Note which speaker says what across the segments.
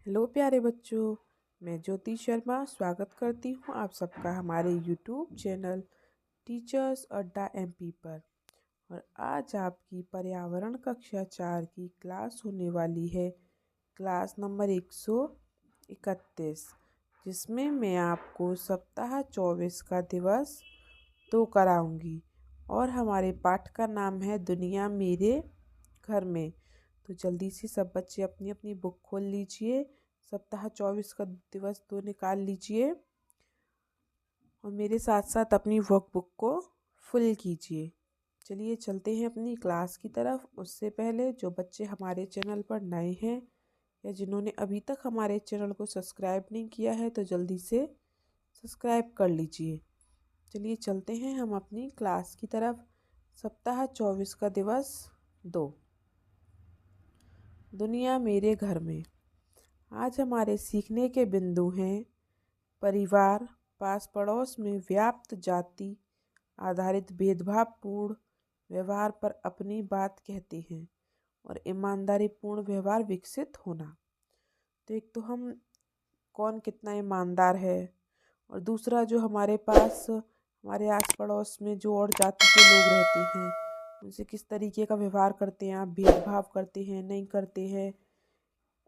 Speaker 1: Hello प्यारे बच्चों। मैं ज्योति शर्मा स्वागत करती हूँ आप सबका हमारे यूट्यूब चैनल टीचर्स अड्डा एमपी पर। और आज आपकी पर्यावरण कक्षा 4 की क्लास होने वाली है, क्लास नंबर 131, जिसमें मैं आपको सप्ताह 24 का दिवस 2 कराऊंगी। और हमारे पाठ का नाम है दुनिया मेरे घर में। तो जल्दी से सब बच्चे अपनी अपनी बुक खोल लीजिए, सप्ताह 24 का दिवस 2 निकाल लीजिए और मेरे साथ साथ अपनी वर्कबुक को फुल कीजिए। चलिए चलते हैं अपनी क्लास की तरफ। उससे पहले जो बच्चे हमारे चैनल पर नए हैं या जिन्होंने अभी तक हमारे चैनल को सब्सक्राइब नहीं किया है तो जल्दी से सब्सक्राइब कर लीजिए। चलिए चलते हैं हम अपनी क्लास की तरफ। सप्ताह 24 का दिवस 2, दुनिया मेरे घर में। आज हमारे सीखने के बिंदु हैं परिवार, पास पड़ोस में व्याप्त जाति आधारित भेदभावपूर्ण व्यवहार पर अपनी बात कहते हैं और ईमानदारी पूर्ण व्यवहार विकसित होना। तो एक तो हम कौन कितना ईमानदार है, और दूसरा जो हमारे पास हमारे आस पड़ोस में जो और जाति के लोग रहते हैं उनसे किस तरीके का व्यवहार करते हैं, आप भेदभाव करते हैं नहीं करते हैं,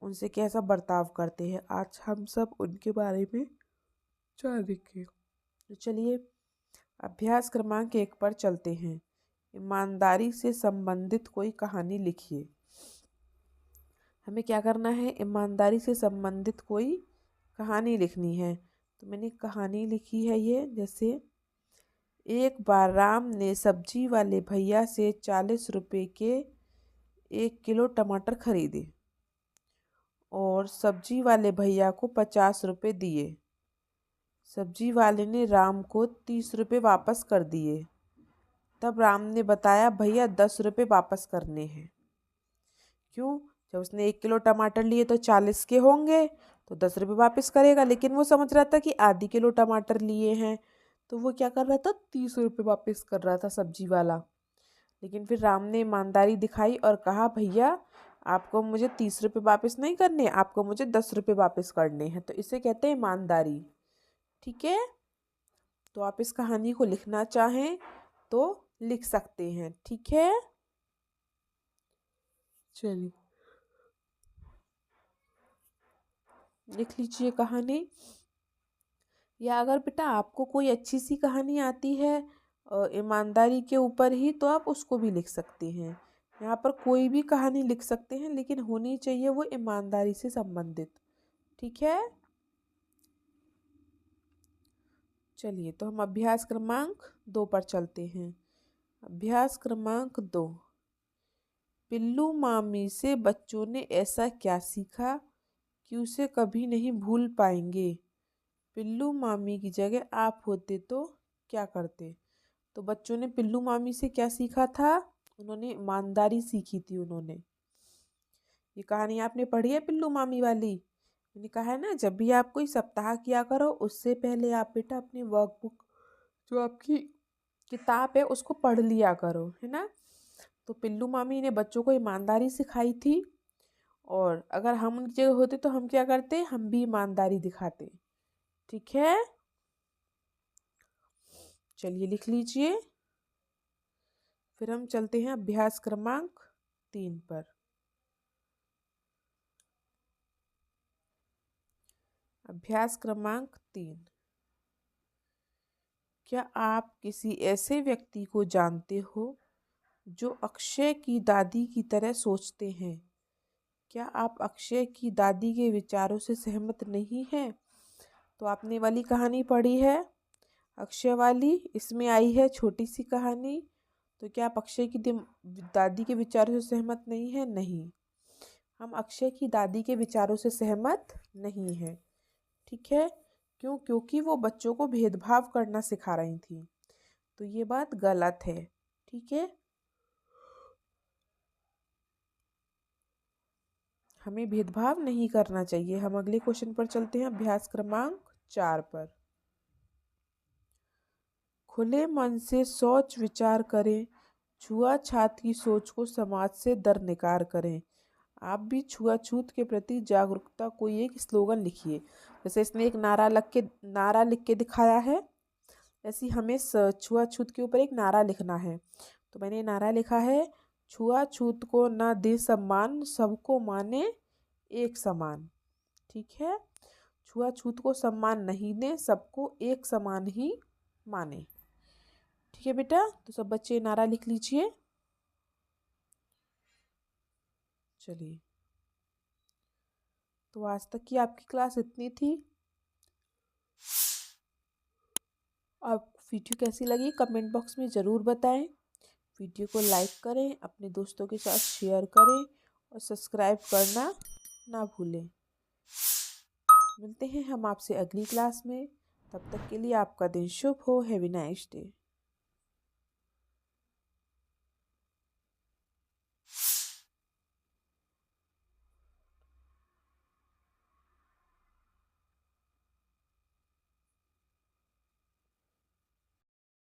Speaker 1: उनसे कैसा बर्ताव करते हैं। आज हम सब उनके बारे में जानेंगे। तो चलिए अभ्यास क्रमांक 1 पर चलते हैं। ईमानदारी से संबंधित कोई कहानी लिखिए। हमें क्या करना है, ईमानदारी से संबंधित कोई कहानी लिखनी है। तो मैंने कहानी लिखी है ये, जैसे एक बार राम ने सब्जी वाले भैया से 40 रुपए के 1 किलो टमाटर खरीदे और सब्जी वाले भैया को 50 रुपए दिए। सब्जी वाले ने राम को 30 रुपए वापस कर दिए। तब राम ने बताया, भैया 10 रुपए वापस करने हैं। क्यों? जब उसने 1 किलो टमाटर लिए तो 40 के होंगे, तो 10 रुपये वापस करेगा। लेकिन वो समझ रहा था कि आधी किलो टमाटर लिए हैं, तो वो क्या कर रहा था, 30 रुपये वापस कर रहा था सब्जी वाला। लेकिन फिर राम ने ईमानदारी दिखाई और कहा, भैया आपको मुझे 30 रुपये वापस नहीं करने, आपको मुझे 10 रुपये वापस करने हैं। तो इसे कहते हैं ईमानदारी। ठीक है, तो आप इस कहानी को लिखना चाहें तो लिख सकते हैं। ठीक है, चलिए लिख लीजिए कहानी। या अगर बेटा आपको कोई अच्छी सी कहानी आती है ईमानदारी के ऊपर ही, तो आप उसको भी लिख सकते हैं। यहाँ पर कोई भी कहानी लिख सकते हैं, लेकिन होनी चाहिए वो ईमानदारी से संबंधित। ठीक है, चलिए तो हम अभ्यास क्रमांक 2 पर चलते हैं। अभ्यास क्रमांक 2, पिल्लू मामी से बच्चों ने ऐसा क्या सीखा कि उसे कभी नहीं भूल पाएंगे। पिल्लू मामी की जगह आप होते तो क्या करते। तो बच्चों ने पिल्लू मामी से क्या सीखा था, उन्होंने ईमानदारी सीखी थी। उन्होंने, ये कहानी आपने पढ़ी है पिल्लू मामी वाली। मैंने कहा है ना, जब भी आप कोई सप्ताह किया करो उससे पहले आप बेटा अपनी वर्कबुक, जो आपकी किताब है, उसको पढ़ लिया करो, है ना। तो पिल्लू मामी ने बच्चों को ईमानदारी सिखाई थी, और अगर हम उनकी जगह होते तो हम क्या करते, हम भी ईमानदारी दिखाते। ठीक है, चलिए लिख लीजिए। फिर हम चलते हैं अभ्यास क्रमांक 3 पर। अभ्यास क्रमांक 3, क्या आप किसी ऐसे व्यक्ति को जानते हो जो अक्षय की दादी की तरह सोचते हैं। क्या आप अक्षय की दादी के विचारों से सहमत नहीं हैं। तो आपने वाली कहानी पढ़ी है अक्षय वाली, इसमें आई है छोटी सी कहानी। तो क्या आप अक्षय की दादी के विचारों से सहमत नहीं है? नहीं, हम अक्षय की दादी के विचारों से सहमत नहीं हैं। ठीक है, क्यों? क्योंकि वो बच्चों को भेदभाव करना सिखा रही थी, तो ये बात गलत है। ठीक है, हमें भेदभाव नहीं करना चाहिए। हम अगले क्वेश्चन पर चलते हैं, अभ्यास क्रमांक 4 पर। खुले मन से सोच विचार करें, छुआछूत की सोच को समाज से दरनिकार करें। आप भी छुआछूत के प्रति जागरूकता कोई एक स्लोगन लिखिए। जैसे इसने एक नारा लिख के दिखाया है, ऐसे हमें छुआछूत के ऊपर एक नारा लिखना है। तो मैंने नारा लिखा है, छुआछूत को न दे सम्मान, सबको माने एक समान। ठीक है, छुआछूत को सम्मान नहीं दें, सबको एक समान ही माने। ठीक है बेटा, तो सब बच्चे नारा लिख लीजिए। चलिए, तो आज तक की आपकी क्लास इतनी थी। आपको वीडियो कैसी लगी कमेंट बॉक्स में ज़रूर बताएं। वीडियो को लाइक करें, अपने दोस्तों के साथ शेयर करें और सब्सक्राइब करना ना भूलें। मिलते हैं हम आपसे अगली क्लास में। तब तक के लिए आपका दिन शुभ हो। Have a nice day.